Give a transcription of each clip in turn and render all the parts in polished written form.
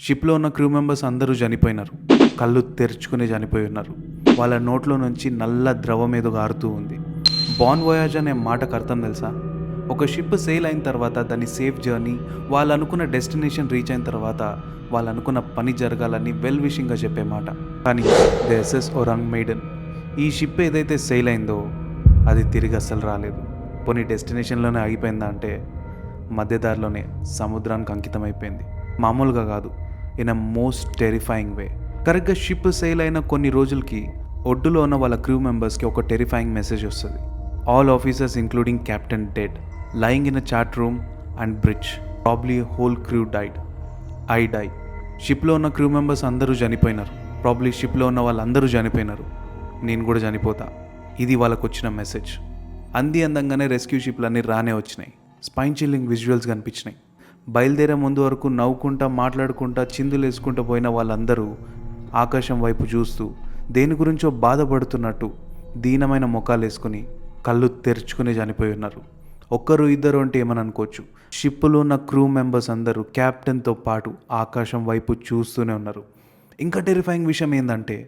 షిప్లో ఉన్న crew members అందరూ చనిపోయినారు. కళ్ళు తెరుచుకుని చనిపోయి ఉన్నారు. వాళ్ళ నోట్లో నుంచి నల్ల ద్రవం ఏదో గారుతూ ఉంది. బాన్ వోయాజ్ అనే మాటకు అర్థం తెలుసా? ఒక షిప్ సెయిల్ అయిన తర్వాత దాని సేఫ్ జర్నీ, వాళ్ళు అనుకున్న డెస్టినేషన్ రీచ్ అయిన తర్వాత వాళ్ళు అనుకున్న పని జరగాలని వెల్ విషింగ్గా చెప్పే మాట. కానీ ది ఎస్ఎస్ ఒరాంగ్ మెయిడెన్, ఈ షిప్ ఏదైతే సెయిల్ అయిందో అది తిరిగి అస్సలు రాలేదు. పోనీ డెస్టినేషన్లోనే ఆగిపోయిందా అంటే మధ్యదారిలోనే సముద్రానికి అంకితం అయిపోయింది. మామూలుగా కాదు, ఇన్ అ మోస్ట్ టెరిఫైయింగ్ వే. కరెక్ట్గా షిప్ సెయిల్ అయిన కొన్ని రోజులకి ఒడ్డులో ఉన్న వాళ్ళ క్రూ మెంబర్స్కి ఒక టెరిఫైయింగ్ మెసేజ్ వస్తుంది. All officers including captain dead, lying in a chart room and bridge, probably whole crew died. I die. షిప్లో ఉన్న క్రూ మెంబర్స్ అందరూ చనిపోయినారు. ప్రాబ్లీ షిప్లో ఉన్న వాళ్ళందరూ చనిపోయినారు. నేను కూడా చనిపోతా. ఇది వాళ్ళకు వచ్చిన మెసేజ్. అందంగానే రెస్క్యూ షిప్లన్నీ రానే వచ్చినాయి. స్పైన్ చిల్లింగ్ విజువల్స్ కనిపించినాయి. బయలుదేరే ముందు వరకు నవ్వుకుంటా మాట్లాడుకుంటా చిందులు వేసుకుంటూ పోయిన వాళ్ళందరూ ఆకాశం వైపు చూస్తూ దేని గురించో బాధపడుతున్నట్టు దీనమైన ముఖాలు వేసుకుని కళ్ళు తెరుచుకుని చనిపోయి ఉన్నారు. ఒక్కరు ఇద్దరు అంటే ఏమని అనుకోవచ్చు. షిప్పులో ఉన్న క్రూ మెంబర్స్ అందరూ క్యాప్టెన్తో పాటు ఆకాశం వైపు చూస్తూనే ఉన్నారు. ఇంకా టెరిఫైయింగ్ విషయం ఏంటంటే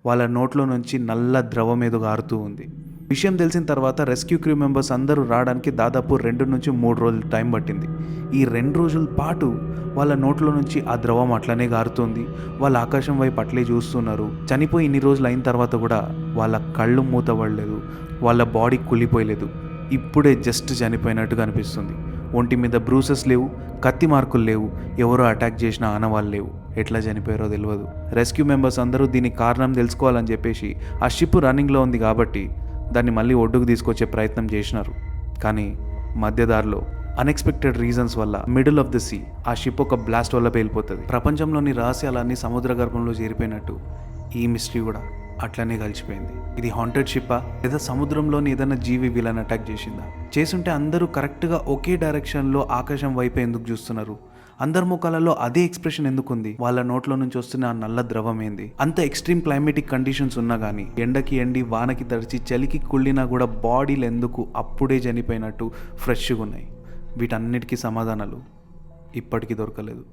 వాళ్ళ నోట్లో నుంచి నల్ల ద్రవం ఏదో గారుతూ ఉంది. విషయం తెలిసిన తర్వాత రెస్క్యూ క్రూ మెంబర్స్ అందరూ రావడానికి దాదాపు 2 నుంచి 3 రోజులు టైం పట్టింది. ఈ 2 రోజుల పాటు వాళ్ళ నోట్లో నుంచి ఆ ద్రవం అట్లనే గారుతుంది. వాళ్ళ ఆకాశం వైపు అట్లే చూస్తున్నారు. చనిపోయి ఇన్ని రోజులు అయిన తర్వాత కూడా వాళ్ళ కళ్ళు మూతపడలేదు, వాళ్ళ బాడీ కుళ్ళిపోయలేదు. ఇప్పుడే జస్ట్ చనిపోయినట్టుగా అనిపిస్తుంది. ఒంటి మీద బ్రూసెస్ లేవు, కత్తి మార్కులు లేవు, ఎవరో అటాక్ చేసిన ఆనవాళ్ళు లేవు. ఎట్లా చనిపోయారో తెలియదు. రెస్క్యూ మెంబర్స్ అందరూ దీనికి కారణం తెలుసుకోవాలని చెప్పేసి ఆ షిప్ రన్నింగ్లో ఉంది కాబట్టి దాన్ని మళ్ళీ ఒడ్డుకు తీసుకొచ్చే ప్రయత్నం చేసినారు. కానీ మధ్యదారిలో అన్ఎక్స్పెక్టెడ్ రీజన్స్ వల్ల మిడిల్ ఆఫ్ ద సీ ఆ షిప్ ఒక బ్లాస్ట్ వల్ల పేలిపోతుంది. ప్రపంచంలోని రహస్యాలన్నీ సముద్ర గర్భంలో చేరిపోయినట్టు ఈ మిస్టరీ కూడా అట్లనే కలిసిపోయింది. ఇది హాంటెడ్ షిప్పా లేదా సముద్రంలోని ఏదైనా జీవి వీళ్ళని అటాక్ చేసిందా? చేసుంటే అందరూ కరెక్ట్గా ఒకే డైరెక్షన్లో ఆకాశం వైపే ఎందుకు చూస్తున్నారు? అందరి ముఖాలలో అదే ఎక్స్ప్రెషన్ ఎందుకుంది? వాళ్ళ నోట్లో నుంచి వస్తున్న ఆ నల్ల ద్రవం ఏంది? అంత ఎక్స్ట్రీమ్ క్లైమేటిక్ కండిషన్స్ ఉన్నా కానీ ఎండకి ఎండి వానకి తడిచి చలికి కుళ్ళినా కూడా బాడీలు ఎందుకు అప్పుడే చనిపోయినట్టు ఫ్రెష్గా ఉన్నాయి? వీటన్నిటికీ సమాధానాలు ఇప్పటికీ దొరకలేదు.